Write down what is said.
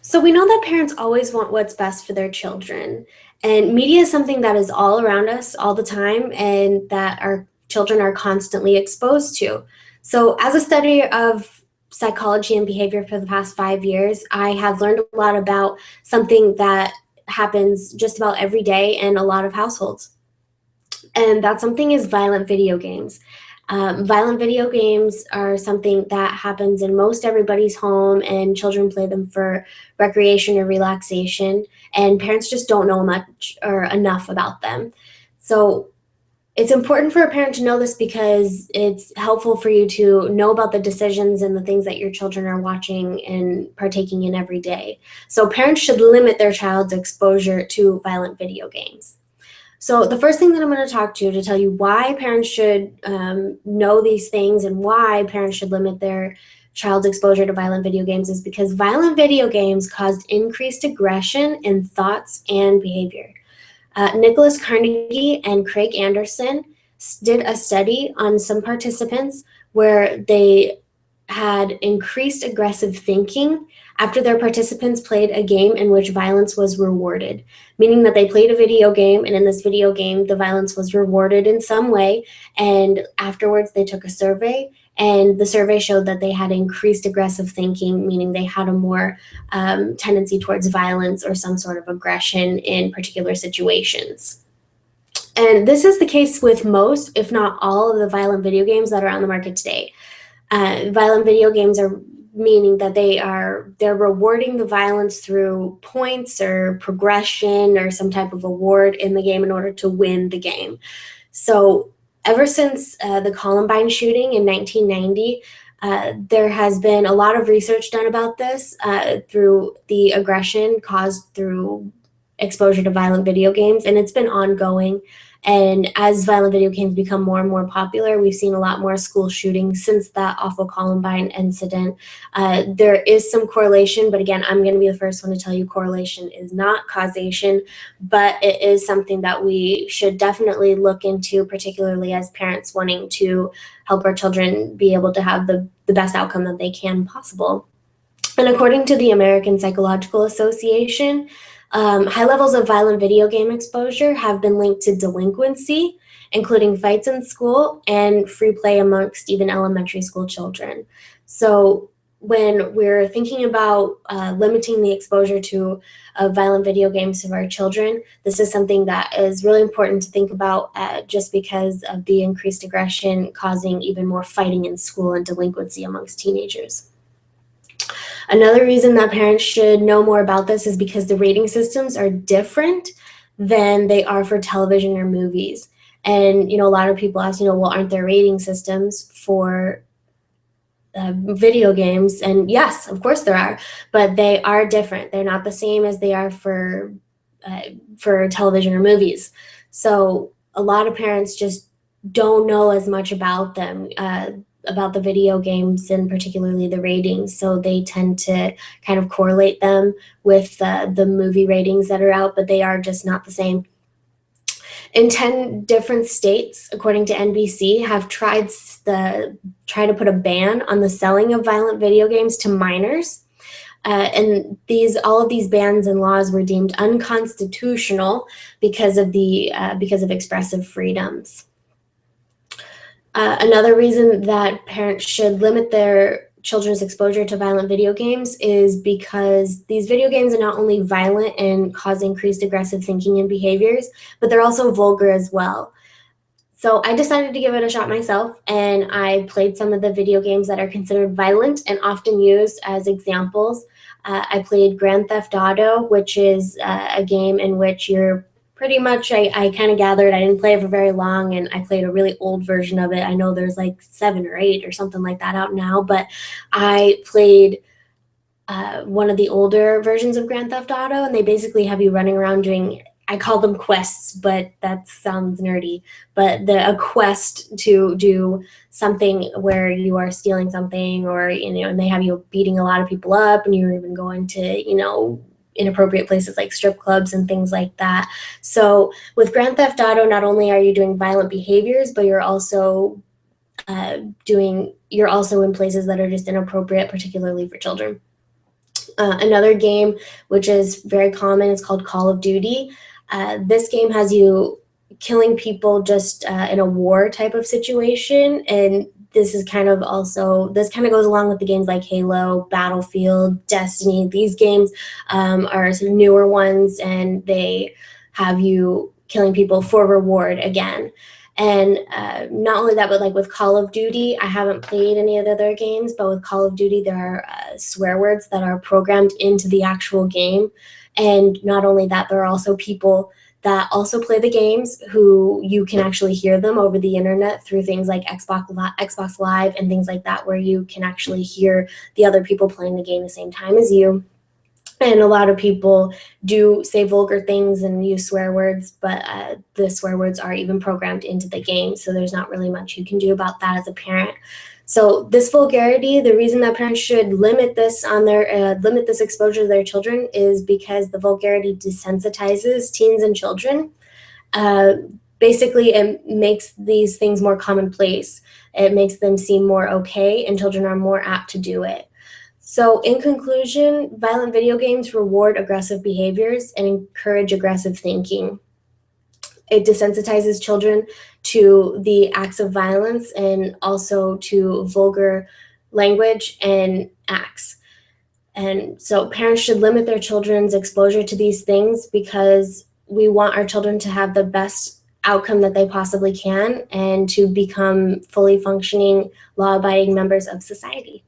So we know that parents always want what's best for their children. And media is something that is all around us all the time and that our children are constantly exposed to. So, as a study of psychology and behavior for the past 5 years, I have learned a lot about something that happens just about every day in a lot of households. And that something is violent video games. Violent video games are something that happens in most everybody's home, and children play them for recreation or relaxation, and parents just don't know much or enough about them. So it's important for a parent to know this because it's helpful for you to know about the decisions and the things that your children are watching and partaking in every day. So parents should limit their child's exposure to violent video games. So the first thing that I'm going to talk to tell you why parents should know these things and why parents should limit their child's exposure to violent video games is because violent video games caused increased aggression in thoughts and behavior. Nicholas Carnegie and Craig Anderson did a study on some participants where they had increased aggressive thinking after their participants played a game in which violence was rewarded, meaning that they played a video game, and in this video game, the violence was rewarded in some way. And afterwards, they took a survey, and the survey showed that they had increased aggressive thinking, meaning they had a more tendency towards violence or some sort of aggression in particular situations. And this is the case with most, if not all, of the violent video games that are on the market today. Violent video games are meaning that they're rewarding the violence through points or progression or some type of award in the game in order to win the game. So ever since the Columbine shooting in 1990, there has been a lot of research done about this through the aggression caused through exposure to violent video games, and it's been ongoing. And as violent video games become more and more popular, we've seen a lot more school shootings since that awful Columbine incident. There is some correlation, but again, I'm going to be the first one to tell you correlation is not causation, but it is something that we should definitely look into, particularly as parents wanting to help our children be able to have the best outcome that they can possible. And according to the American Psychological Association, high levels of violent video game exposure have been linked to delinquency, including fights in school and free play amongst even elementary school children. So when we're thinking about limiting the exposure to violent video games of our children, this is something that is really important to think about just because of the increased aggression causing even more fighting in school and delinquency amongst teenagers. Another reason that parents should know more about this is because the rating systems are different than they are for television or movies. And, a lot of people ask, well, aren't there rating systems for video games? And yes, of course there are, but they are different. They're not the same as they are for television or movies. So a lot of parents just don't know as much about them, about the video games and particularly the ratings. So they tend to kind of correlate them with the movie ratings that are out, but they are just not the same. In 10 different states, according to NBC, have tried to put a ban on the selling of violent video games to minors. And all of these bans and laws were deemed unconstitutional because of expressive freedoms. Another reason that parents should limit their children's exposure to violent video games is because these video games are not only violent and cause increased aggressive thinking and behaviors, but they're also vulgar as well. So I decided to give it a shot myself, and I played some of the video games that are considered violent and often used as examples. I played Grand Theft Auto, which is a game in which you're pretty much, I kind of gathered, I didn't play it for very long, and I played a really old version of it. I know there's like 7 or 8 or something like that out now, but I played one of the older versions of Grand Theft Auto, and they basically have you running around doing, I call them quests, but that sounds nerdy, but a quest to do something where you are stealing something, or, and they have you beating a lot of people up, and you're even going to, inappropriate places like strip clubs and things like that. So with Grand Theft Auto, not only are you doing violent behaviors, but you're also in places that are just inappropriate, particularly for children. Another game which is very common is called Call of Duty. This game has you killing people just in a war type of situation, and this kind of goes along with the games like Halo, Battlefield, Destiny. These games are some newer ones, and they have you killing people for reward again. And not only that, but like with Call of Duty, I haven't played any of the other games, but with Call of Duty, there are swear words that are programmed into the actual game. And not only that, there are also people that also play the games who you can actually hear them over the internet through things like Xbox Live and things like that, where you can actually hear the other people playing the game the same time as you. And a lot of people do say vulgar things and use swear words, but the swear words are even programmed into the game, so there's not really much you can do about that as a parent. So this vulgarity, the reason that parents should limit this exposure to their children is because the vulgarity desensitizes teens and children. Basically, it makes these things more commonplace. It makes them seem more okay, and children are more apt to do it. So in conclusion, violent video games reward aggressive behaviors and encourage aggressive thinking. It desensitizes children to the acts of violence and also to vulgar language and acts. And so parents should limit their children's exposure to these things because we want our children to have the best outcome that they possibly can and to become fully functioning, law-abiding members of society.